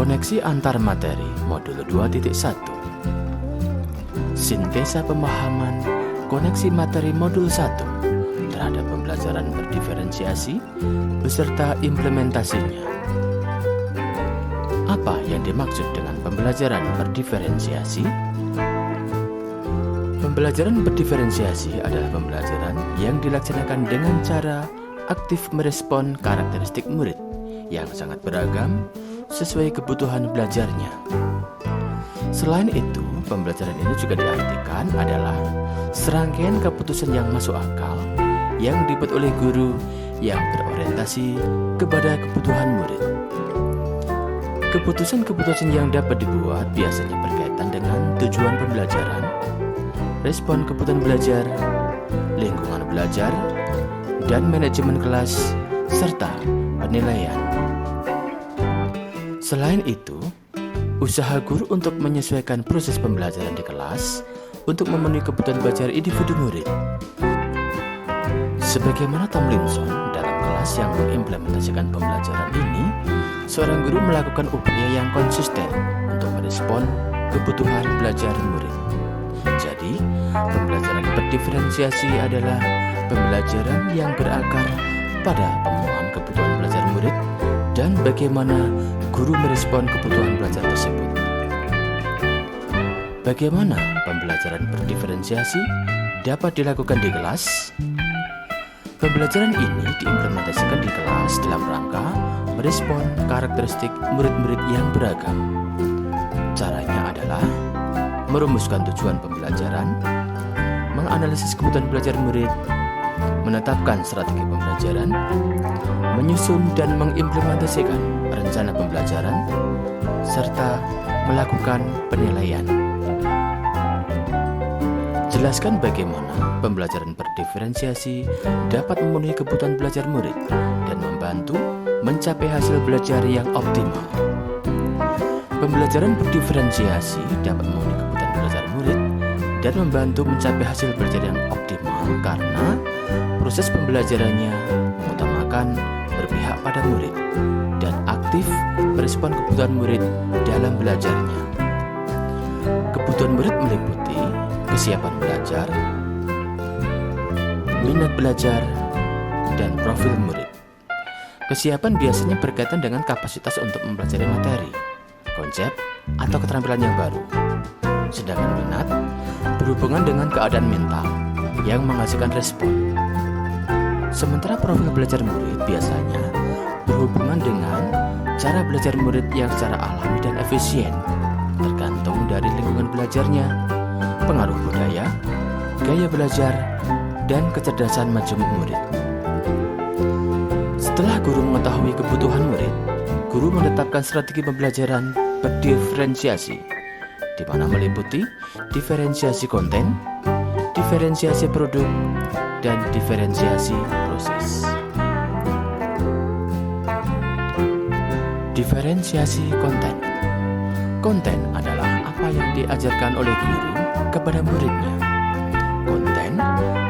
Koneksi antar materi modul 2.1. Sintesa pemahaman koneksi materi modul 1 terhadap pembelajaran berdiferensiasi beserta implementasinya. Apa yang dimaksud dengan pembelajaran berdiferensiasi? Pembelajaran berdiferensiasi adalah pembelajaran yang dilaksanakan dengan cara aktif merespon karakteristik murid yang sangat beragam sesuai kebutuhan belajarnya. Selain itu, pembelajaran ini juga diartikan adalah serangkaian keputusan yang masuk akal yang dibuat oleh guru yang berorientasi kepada kebutuhan murid. Keputusan-keputusan yang dapat dibuat biasanya berkaitan dengan tujuan pembelajaran, respon kebutuhan belajar, lingkungan belajar, dan manajemen kelas, serta penilaian. Selain itu, usaha guru untuk menyesuaikan proses pembelajaran di kelas untuk memenuhi kebutuhan belajar individu murid. Sebagaimana Tomlinson dalam kelas yang mengimplementasikan pembelajaran ini, seorang guru melakukan upaya yang konsisten untuk merespon kebutuhan belajar murid. Jadi, pembelajaran berdiferensiasi adalah pembelajaran yang berakar pada pemenuhan kebutuhan belajar murid dan bagaimana guru merespon kebutuhan belajar tersebut. Bagaimana pembelajaran berdiferensiasi dapat dilakukan di kelas? Pembelajaran ini diimplementasikan di kelas dalam rangka merespon karakteristik murid-murid yang beragam. Caranya adalah merumuskan tujuan pembelajaran, menganalisis kebutuhan belajar murid, menetapkan strategi pembelajaran, menyusun dan mengimplementasikan rencana pembelajaran, serta melakukan penilaian. Jelaskan bagaimana pembelajaran berdiferensiasi dapat memenuhi kebutuhan belajar murid dan membantu mencapai hasil belajar yang optimal. Pembelajaran berdiferensiasi dapat memenuhi kebutuhan belajar murid dan membantu mencapai hasil belajar yang optimal karena proses pembelajarannya mengutamakan berpihak pada murid dan aktif merespon kebutuhan murid dalam belajarnya. Kebutuhan murid meliputi kesiapan belajar, minat belajar, dan profil murid. Kesiapan biasanya berkaitan dengan kapasitas untuk mempelajari materi, konsep, atau keterampilan yang baru. Sedangkan minat berhubungan dengan keadaan mental yang menghasilkan respon. Sementara profil belajar murid biasanya berhubungan dengan cara belajar murid yang secara alami dan efisien, tergantung dari lingkungan belajarnya, pengaruh budaya, gaya belajar, dan kecerdasan majemuk murid. Setelah guru mengetahui kebutuhan murid, guru menetapkan strategi pembelajaran berdiferensiasi, di mana meliputi diferensiasi konten, diferensiasi produk, dan diferensiasi proses. Diferensiasi konten. Konten adalah apa yang diajarkan oleh guru kepada muridnya. Konten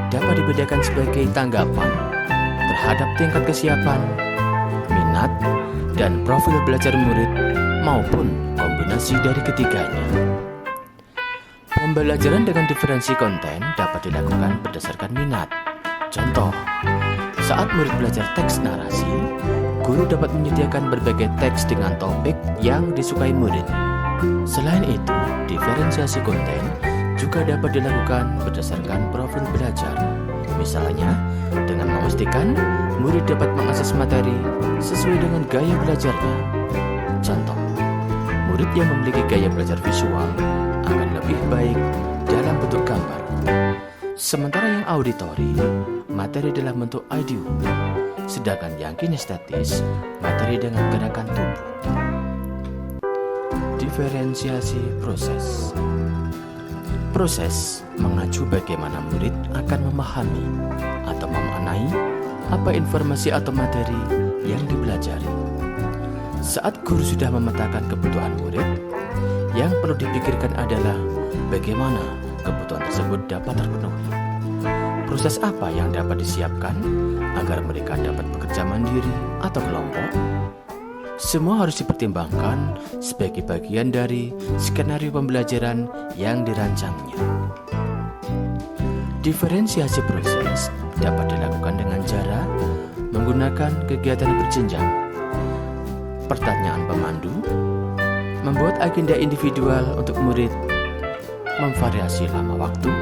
dapat dibedakan sebagai tanggapan terhadap tingkat kesiapan, minat, dan profil belajar murid maupun kombinasi dari ketiganya. Pembelajaran dengan diferensi konten dapat dilakukan berdasarkan minat. Contoh, saat murid belajar teks narasi, guru dapat menyediakan berbagai teks dengan topik yang disukai murid. Selain itu, diferensiasi konten juga dapat dilakukan berdasarkan profil belajar. Misalnya, dengan memastikan murid dapat mengakses materi sesuai dengan gaya belajarnya. Contoh, murid yang memiliki gaya belajar visual akan lebih baik dalam bentuk gambar. Sementara yang auditori, materi dalam bentuk audio. Sedangkan yang kinestetis, materi dengan gerakan tubuh. Diferensiasi proses. Proses mengacu bagaimana murid akan memahami atau memaknai apa informasi atau materi yang dipelajari. Saat guru sudah memetakan kebutuhan murid, yang perlu dipikirkan adalah bagaimana kebutuhan tersebut dapat terpenuhi. Proses apa yang dapat disiapkan agar mereka dapat bekerja mandiri atau kelompok? Semua harus dipertimbangkan sebagai bagian dari skenario pembelajaran yang dirancangnya. Diferensiasi proses dapat dilakukan dengan cara menggunakan kegiatan berjenjang, pertanyaan pemandu, membuat agenda individual untuk murid, memvariasi lama waktu,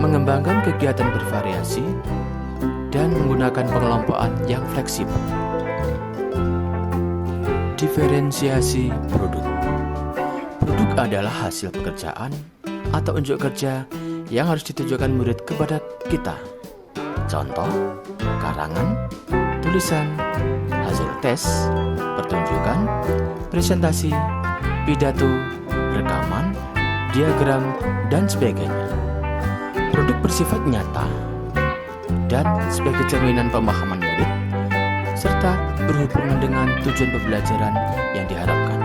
mengembangkan kegiatan bervariasi, dan menggunakan pengelompokan yang fleksibel. Diferensiasi produk. Produk adalah hasil pekerjaan atau unjuk kerja yang harus ditujukan murid kepada kita. Contoh, karangan, tulisan, hasil tes, pertunjukan, presentasi, pidato, rekaman, diagram, dan sebagainya. Produk bersifat nyata dan sebagai cerminan pemahaman murid, serta berhubungan dengan tujuan pembelajaran yang diharapkan.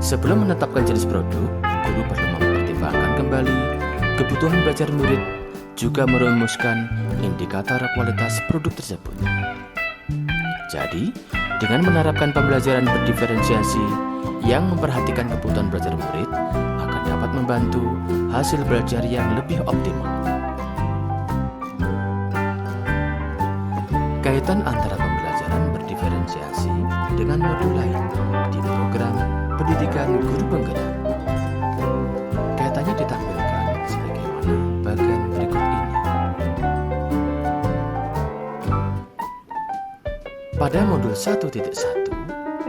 Sebelum menetapkan jenis produk, guru perlu mempertimbangkan kembali kebutuhan belajar murid, juga merumuskan indikator kualitas produk tersebut. Jadi, dengan menerapkan pembelajaran berdiferensiasi yang memperhatikan kebutuhan belajar murid, akan dapat membantu hasil belajar yang lebih optimal. Kaitan antara pembelajaran berdiferensiasi dengan modul lain di program pendidikan guru penggerak. Kaitannya ditampilkan sebagaimana bagian berikut ini. Pada modul 1.1,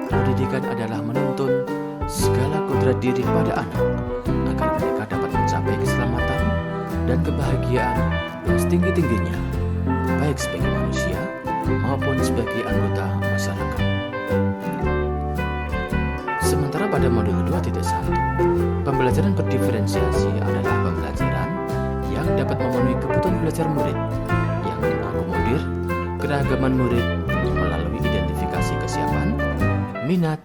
pendidikan adalah menuntun segala kodrat diri pada anak agar mereka dapat mencapai keselamatan dan kebahagiaan yang setinggi-tingginya, baik sebagai manusia maupun sebagai anggota masyarakat. Sementara pada modul 2.1, pembelajaran berdiferensiasi adalah pembelajaran yang dapat memenuhi kebutuhan belajar murid yang mengakomodir keragaman murid melalui identifikasi kesiapan, minat,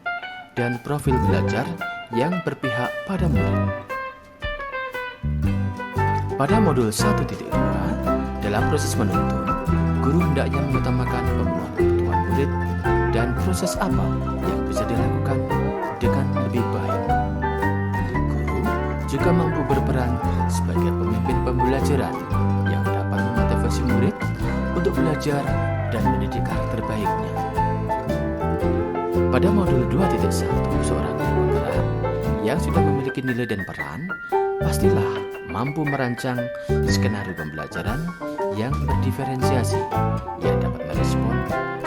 dan profil belajar yang berpihak pada murid. Pada modul 1.2, dalam proses menuntun, guru hendaknya mengutamakan pemenuhan kebutuhan murid dan proses apa yang bisa dilakukan dengan lebih baik. Guru juga mampu berperan sebagai pemimpin pembelajaran yang dapat memotivasi murid untuk belajar dan mendidik karakter baiknya. Pada modul 2.1, seorang guru penggerak yang sudah memiliki nilai dan peran pastilah mampu merancang skenario pembelajaran yang berdiferensiasi yang dapat merespon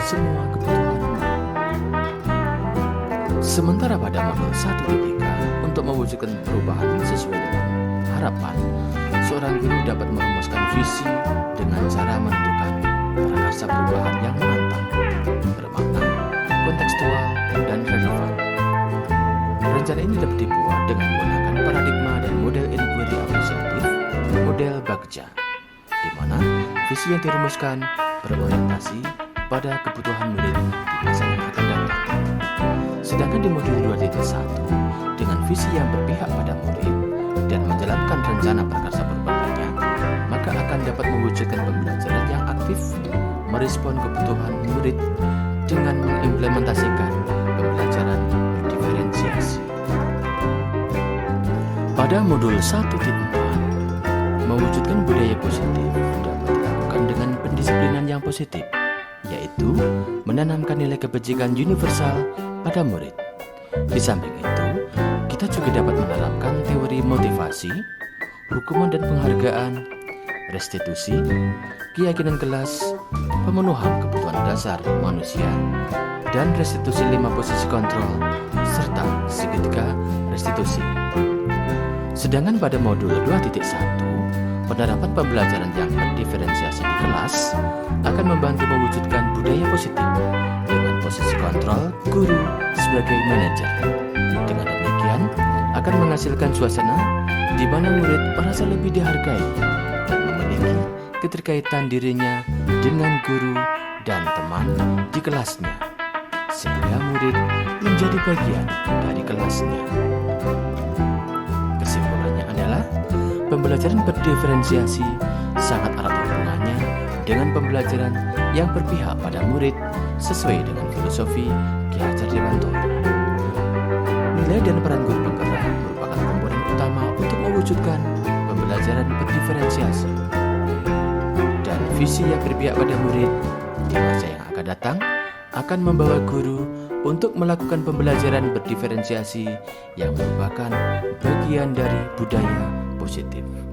semua kebutuhan murid. Sementara pada modul 1.3, untuk mewujudkan perubahan sesuai dengan harapan, seorang guru dapat merumuskan visi dengan cara menentukan prakarsa perubahan yang menantang, bermakna, kontekstual, dan relevan. Rencana ini dapat dibuat dengan menggunakan paradigma dan model inquiry apresiatif, model Bagja, di mana visi yang dirumuskan berorientasi pada kebutuhan murid di masa yang akan datang. Sedangkan di modul 2.1, dengan visi yang berpihak pada murid dan menjalankan rencana prakarsa perubahannya, maka akan dapat mewujudkan pembelajaran yang aktif, merespon kebutuhan murid dengan mengimplementasikan pembelajaran berdiferensiasi. Pada modul 1.4, mewujudkan budaya positif dapat dilakukan dengan pendisiplinan yang positif, yaitu menanamkan nilai kebajikan universal pada murid. Di samping itu, kita juga dapat menerapkan teori motivasi, hukuman dan penghargaan, restitusi, keyakinan kelas, pemenuhan kebutuhan dasar manusia, dan restitusi 5 posisi kontrol, serta segitiga restitusi. Sedangkan pada modul 2.1, penerapan pembelajaran yang berdiferensiasi di kelas akan membantu mewujudkan budaya positif dengan posisi kontrol guru sebagai manajer. Dengan demikian, akan menghasilkan suasana di mana murid merasa lebih dihargai dan memiliki keterkaitan dirinya dengan guru dan teman di kelasnya, sehingga murid menjadi bagian dari kelasnya. Kesimpulannya adalah pembelajaran berdiferensiasi sangat erat hubungannya dengan pembelajaran yang berpihak pada murid sesuai dengan filosofi belajar Dewan Toro. Nilai dan peran guru penggerak merupakan komponen utama untuk mewujudkan pembelajaran berdiferensiasi. Dan visi yang berpihak pada murid di masa yang akan datang akan membawa guru untuk melakukan pembelajaran berdiferensiasi yang merupakan bagian dari budaya positif.